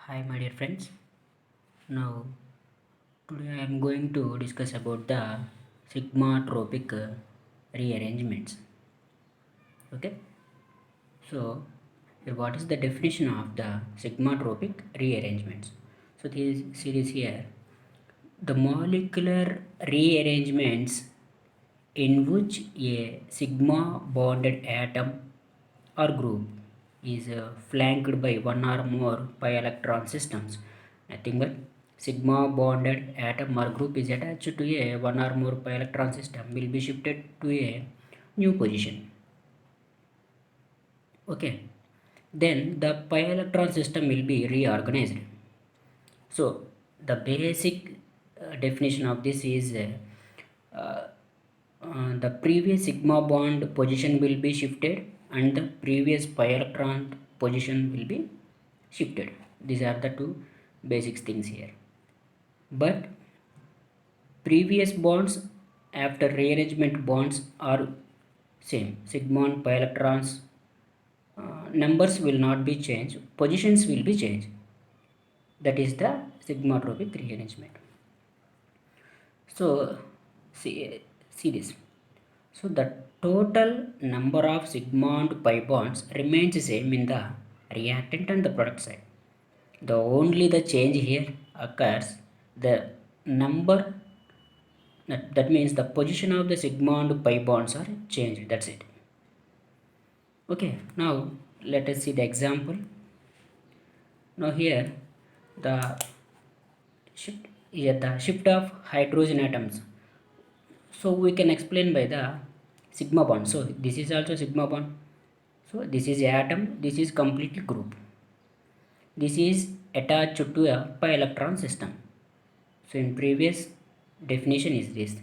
Hi, my dear friends. Now, today I am going to discuss about the sigmatropic rearrangements. Okay, so here what is the definition of the sigmatropic rearrangements? So this series here, the molecular rearrangements in which a sigma bonded atom or group is flanked by one or more pi electron systems. Nothing but sigma bonded atom or group is attached to a one or more pi electron system will be shifted to a new position. Okay, then the pi electron system will be reorganized. So the basic definition of this is uh, the previous sigma bond position will be shifted and the previous pi electron position will be shifted. These are the two basic things here. But previous bonds after rearrangement bonds are same. Sigma and pi electrons numbers will not be changed. Positions will be changed. That is the sigmatropic rearrangement. So see this. So the total number of sigma and pi bonds remains same in the reactant and the product side. The only the change here occurs the number, that means the position of the sigma and pi bonds are changed. That's it. Okay, now let us see the example. Now here the shift of hydrogen atoms. So we can explain by the sigma bond. So this is also sigma bond. So this is atom, this is completely group. This is attached to a pi electron system. So in previous definition is this.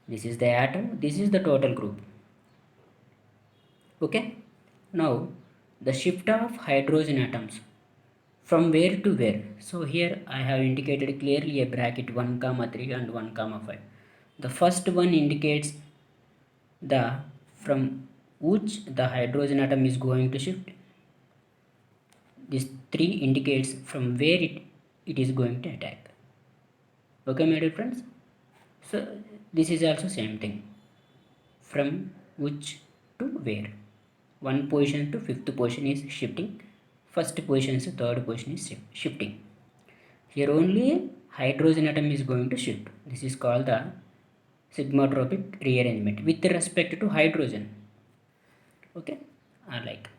This is the atom, this is the total group. Okay. Now the shift of hydrogen atoms from where to where. So here I have indicated clearly a bracket 1 comma 3 and 1 comma 5. The first one indicates the from which the hydrogen atom is going to shift. This 3 indicates from where it is going to attack. Okay, my dear friends. So this is also same thing. From which to where. One position to fifth position is shifting. First position to third position is shifting. Here only hydrogen atom is going to shift. This is called the sigmatropic rearrangement with respect to hydrogen. Okay, like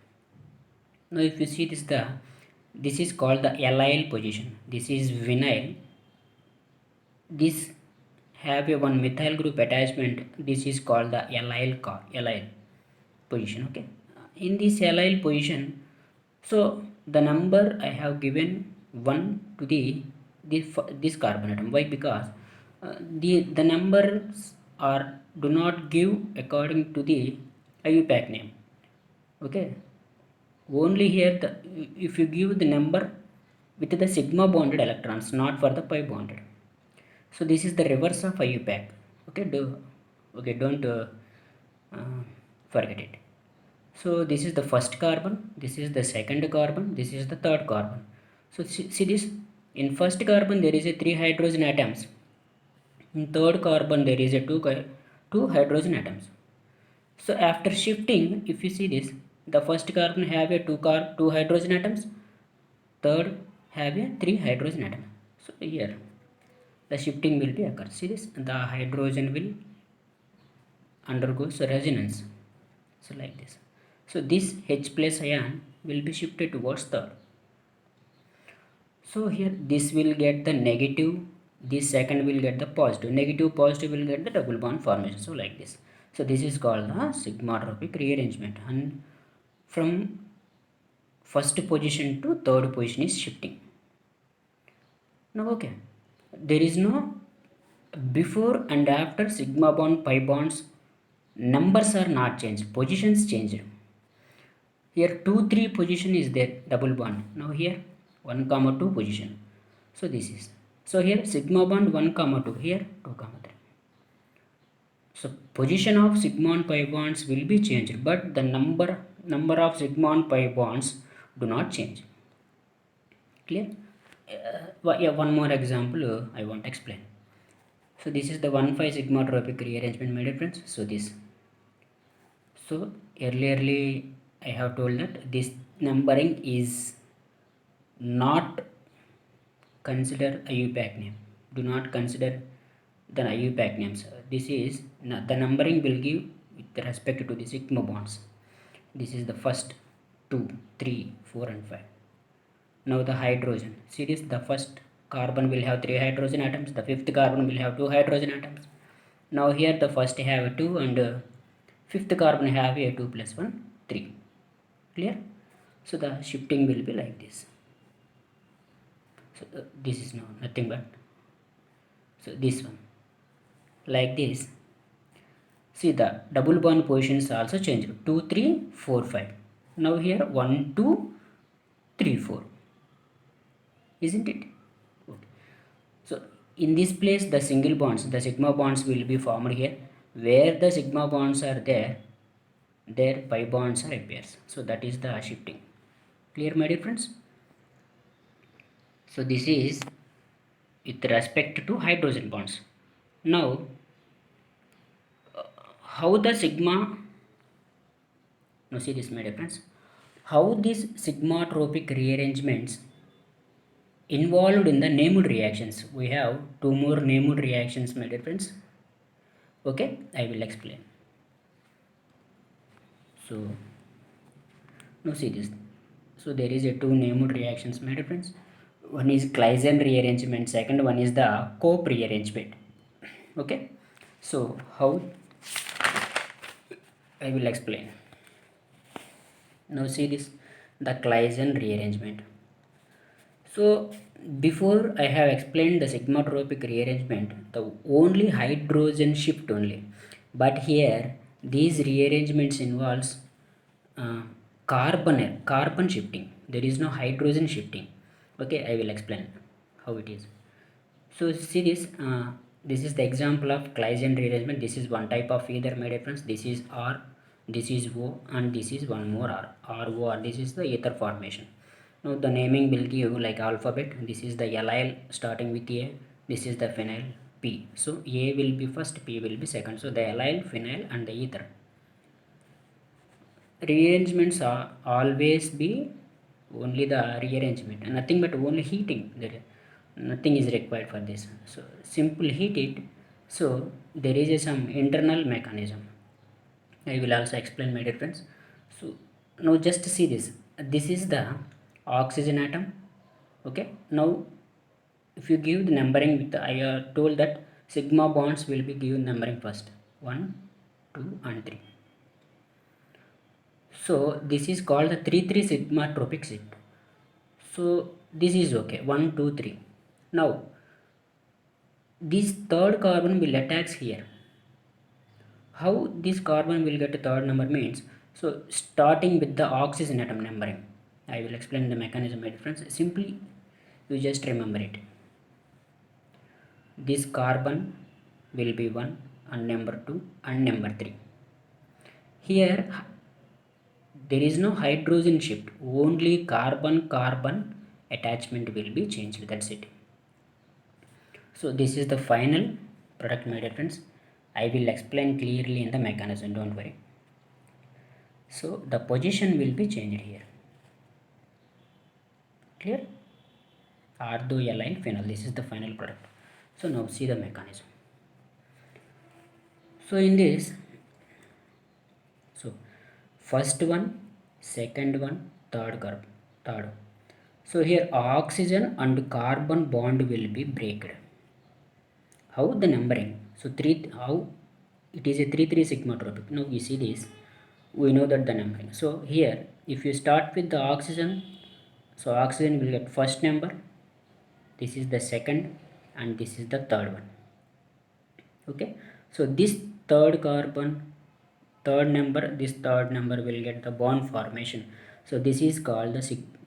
now if you see this is called the allyl position. This is vinyl. This have a one methyl group attachment. This is called the allyl position. Okay, in this allyl position, so the number I have given 1 to this carbon atom. Why? Because the numbers are do not give according to the IUPAC name. Okay, only here if you give the number with the sigma bonded electrons, not for the pi bonded. So this is the reverse of IUPAC. Okay, don't forget it. So this is the first carbon, this is the second carbon, this is the third carbon. So see this, in first carbon there is a 3 hydrogen atoms. In third carbon there is a 2 hydrogen atoms. So after shifting, if you see this, the first carbon have a 2 hydrogen atoms, third have a 3 hydrogen atoms. So here the shifting will be occur. See this, the hydrogen will undergoes resonance. So like this. So this H plus ion will be shifted towards third. So here this will get the negative, this second will get the positive. Negative positive will get the double bond formation. So like this. So this is called the sigmatropic rearrangement, and from first position to third position is shifting. Now okay, there is no before and after sigma bond pi bonds, numbers are not changed, positions changed. Here 2 3 position is there, double bond. Now here 1 comma 2 position. So this is, so here sigma bond 1 comma 2, here 2 comma 3. So position of sigma and pi bonds will be changed, but the number of sigma and pi bonds do not change. Clear? Yeah, one more example I want to explain. So this is the 1,5 sigma tropic rearrangement, my dear friends. So this. So earlierly I have told that this numbering is not consider IUPAC name. Do not consider the IUPAC names. This is the numbering will give with respect to the sigma bonds. This is the first 2, 3, 4 and 5. Now the hydrogen. See this, the first carbon will have 3 hydrogen atoms, the fifth carbon will have 2 hydrogen atoms. Now here the first have 2 and fifth carbon have a 2 plus 1, 3. Clear? So the shifting will be like this. So this is nothing but, so this one like this. See the double bond positions also change, 2 3 4 5. Now here 1 2 3 4, isn't it? Okay. So in this place the single bonds, the sigma bonds will be formed here. Where the sigma bonds are there, there pi bonds are appears. So that is the shifting. Clear, my dear friends? So this is with respect to hydrogen bonds. Now how the sigma, now see this, my dear friends, how these sigmatropic rearrangements involved in the named reactions. We have two more named reactions, my dear friends. Okay, I will explain. So now see this. So there is a two named reactions, my dear friends. One is Claisen rearrangement, second one is the Cope rearrangement. Okay, so how, I will explain. Now see this, the Claisen rearrangement. So before I have explained the sigmatropic rearrangement, the only hydrogen shift only. But here these rearrangements involves uh, carbon shifting. There is no hydrogen shifting. Okay, I will explain how it is. So see this. This is the example of Claisen rearrangement. This is one type of ether, my difference. This is R, this is O, and this is one more R. ROR. This is the ether formation. Now the naming will give like alphabet. This is the allyl starting with A. This is the phenyl P. So A will be first, P will be second. So the allyl, phenyl, and the ether. Rearrangements are always be only the rearrangement, nothing but only heating. There nothing is required for this. So simple heat it. So there is some internal mechanism. I will also explain, my dear friends. So now just see this. This is the oxygen atom. Okay. Now if you give the numbering with the, I told that sigma bonds will be given numbering first, 1, 2 and 3. So this is called the 3 3 sigma tropic shift. So this is okay, 1 2 3. Now this third carbon will attach here. How this carbon will get a third number means, so starting with the oxygen atom numbering. I will explain the mechanism, my difference. Simply you just remember it. This carbon will be 1 and number 2 and number 3. Here there is no hydrogen shift, only carbon carbon attachment will be changed, that's it. So this is the final product, my dear friends. I will explain clearly in the mechanism, don't worry. So the position will be changed here. Clear? Ortho allyl phenol, this is the final product. So now see the mechanism. So in this, so first one, second one, third. So here oxygen and carbon bond will be breaked. How the numbering? So how it is a 3 3 sigma tropic. Now you see this, we know that the numbering. So here if you start with the oxygen, so oxygen will get first number, this is the second, and this is the third one. Okay, so this third carbon, third number, this third number will get the bond formation. So this is called the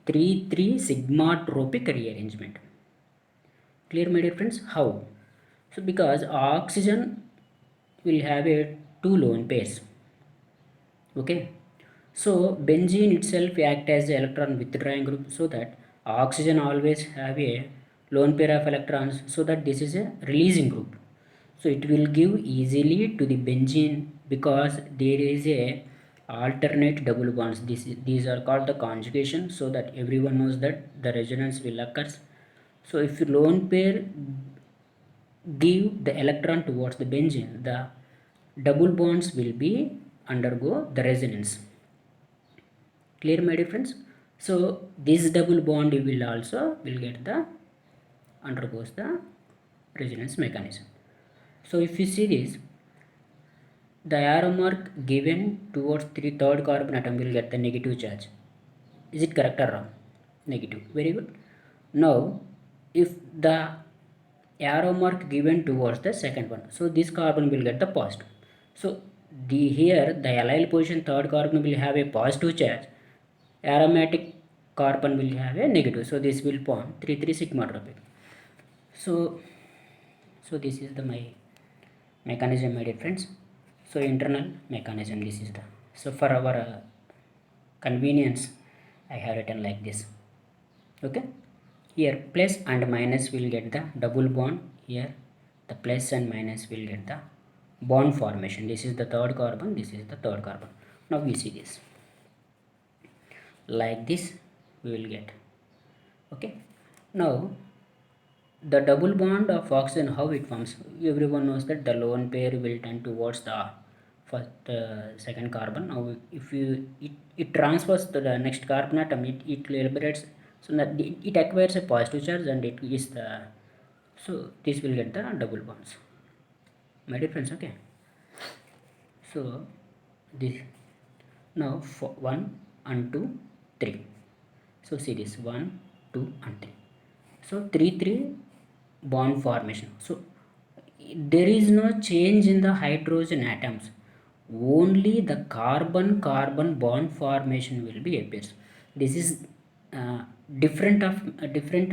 3 3 sigma tropic rearrangement. Clear, my dear friends? How? So because oxygen will have a two lone pairs. Okay, so benzene itself act as the electron withdrawing group, so that oxygen always have a lone pair of electrons, so that this is a releasing group. So it will give easily to the benzene because there is a alternate double bonds. These are called the conjugation, so that everyone knows that the resonance will occur. So if lone pair give the electron towards the benzene, the double bonds will be undergo the resonance. Clear, my dear friends? So this double bond will also will get the undergoes the resonance mechanism. So if you see this, the arrow mark given towards the third carbon atom will get the negative charge. Is it correct or wrong? Negative. Very good. Now, if the arrow mark given towards the second one, so this carbon will get the positive. So the here the allyl position third carbon will have a positive charge. Aromatic carbon will have a negative. So this will form 3,3 sigma tropic. So this is the my mechanism, my dear friends. So internal mechanism, this is the, so for our convenience I have written like this. Okay, here plus and minus will get the double bond. Here the plus and minus will get the bond formation. This is the third carbon, this is the third carbon. Now we see this like this we will get. Okay, now the double bond of oxygen, how it forms, everyone knows that the lone pair will tend towards the first second carbon. Now if you it transfers to the next carbon atom, it liberates, so that it acquires a positive charge and it is the, so this will get the double bonds, my dear friends. Okay, so this now for 1 and 2 3, so see this 1 2 and 3, so 3 3 bond formation. So there is no change in the hydrogen atoms, only the carbon carbon bond formation will be appears. This is different of different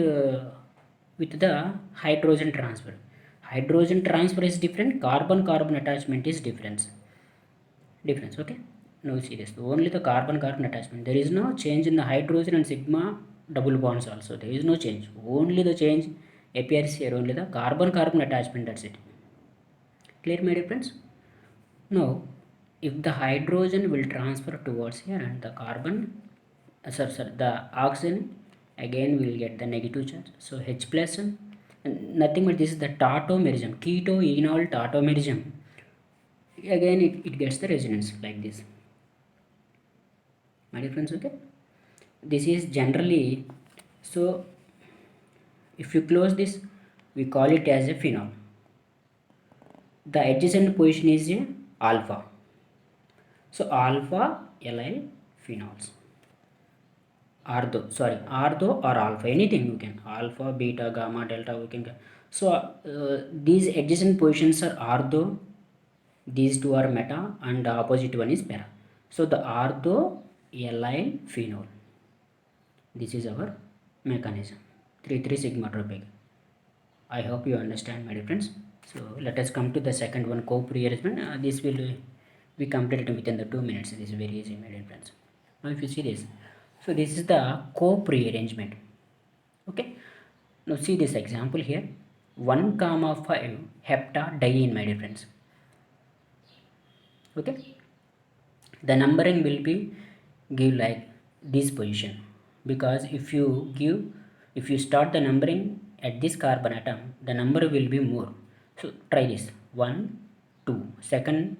with the hydrogen transfer. Hydrogen transfer is different, carbon carbon attachment is difference. Okay, now see this, only the carbon carbon attachment, there is no change in the hydrogen and sigma double bonds also, there is no change, only the change appears here, only the carbon carbon attachment, that's it. Clear, my dear friends? Now if the hydrogen will transfer towards here and the carbon sorry, the oxygen again will get the negative charge, so H plus, and nothing but this is the tautomerism, keto enol tautomerism, again it gets the resonance like this, my dear friends. Okay, this is generally, so if you close this we call it as a phenol. The adjacent position is a alpha, so alpha allyl phenols, ortho or alpha, anything you can, alpha beta gamma delta we can get. So these adjacent positions are ortho, these two are meta and the opposite one is para. So the ortho allyl phenol, this is our mechanism, 3,3 sigma tropic. I hope you understand, my dear friends. So let us come to the second one, co-prearrangement. This will be completed within the 2 minutes. This is very easy, my dear friends. Now if you see this, so this is the co-prearrangement. Okay, now see this example here, 1,5 heptadiene, my dear friends. Okay, the numbering will be give like this position, because if you start the numbering at this carbon atom, the number will be more. So try this, 1 2, second,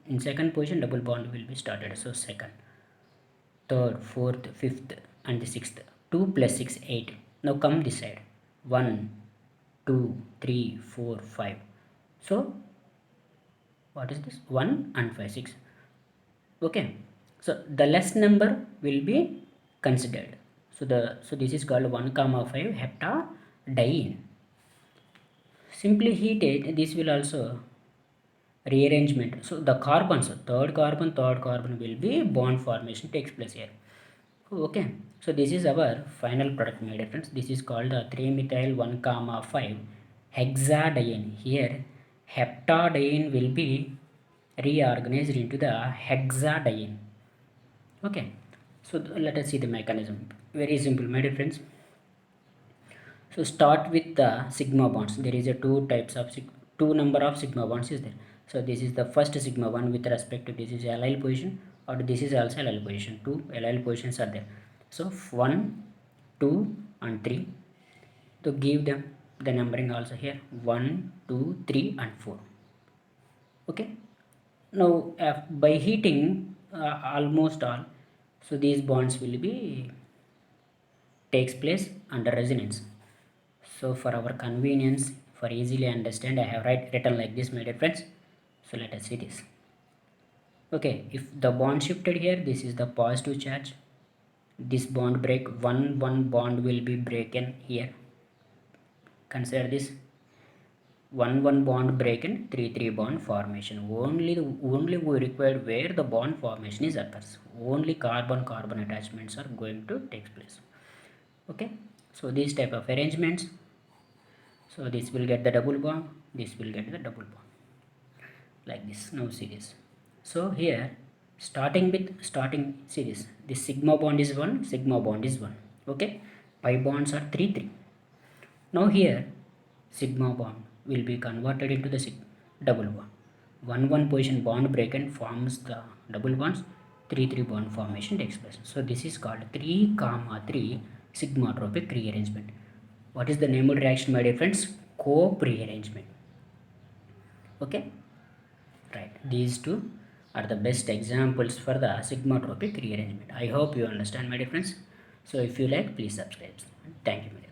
in second position double bond will be started, so second, third, fourth, fifth and the sixth, 2 plus 6 8. Now come this side, 1 2 3 4 5, so what is this, 1 and 5 6. Okay, so the less number will be considered, so this is called 1,5 heptadiene. Simply heat it, this will also rearrangement, so the carbons, third carbon will be bond formation takes place here. Okay, so this is our final product, my dear friends. This is called the 3-methyl 1,5 hexadiene. Here heptadiene will be reorganized into the hexadiene. Okay, so let us see the mechanism. Very simple, my dear friends. So start with the sigma bonds. There is a two number of sigma bonds is there. So this is the first sigma bond with respect to this is allyl position, or this is also allyl position. Two allyl positions are there. So 1, 2 and 3. To give them the numbering also here 1, 2, 3 and 4. Okay. Now by heating almost all, so these bonds will be takes place under resonance. So for our convenience, for easily understand, I have written like this, my dear friends. So let us see this. Okay, if the bond shifted here, this is the positive charge. This bond break, one bond will be broken here. Consider this, one bond break and three bond formation. Only we require where the bond formation is occurs. Only carbon attachments are going to take place. Okay, so these type of arrangements. So this will get the double bond, this will get the double bond like this. Now see this. So here see this sigma bond is 1, sigma bond is 1. Okay, pi bonds are 3. Now here sigma bond will be converted into the double bond. 1 position bond break and forms the double bonds. 3 bond formation takes place. So this is called 3,3 sigmatropic rearrangement. What is the name of the reaction, my dear friends? Cope rearrangement. Okay, right. These two are the best examples for the sigmatropic rearrangement. I hope you understand, my dear friends. So if you like, please subscribe. Thank you, my dear.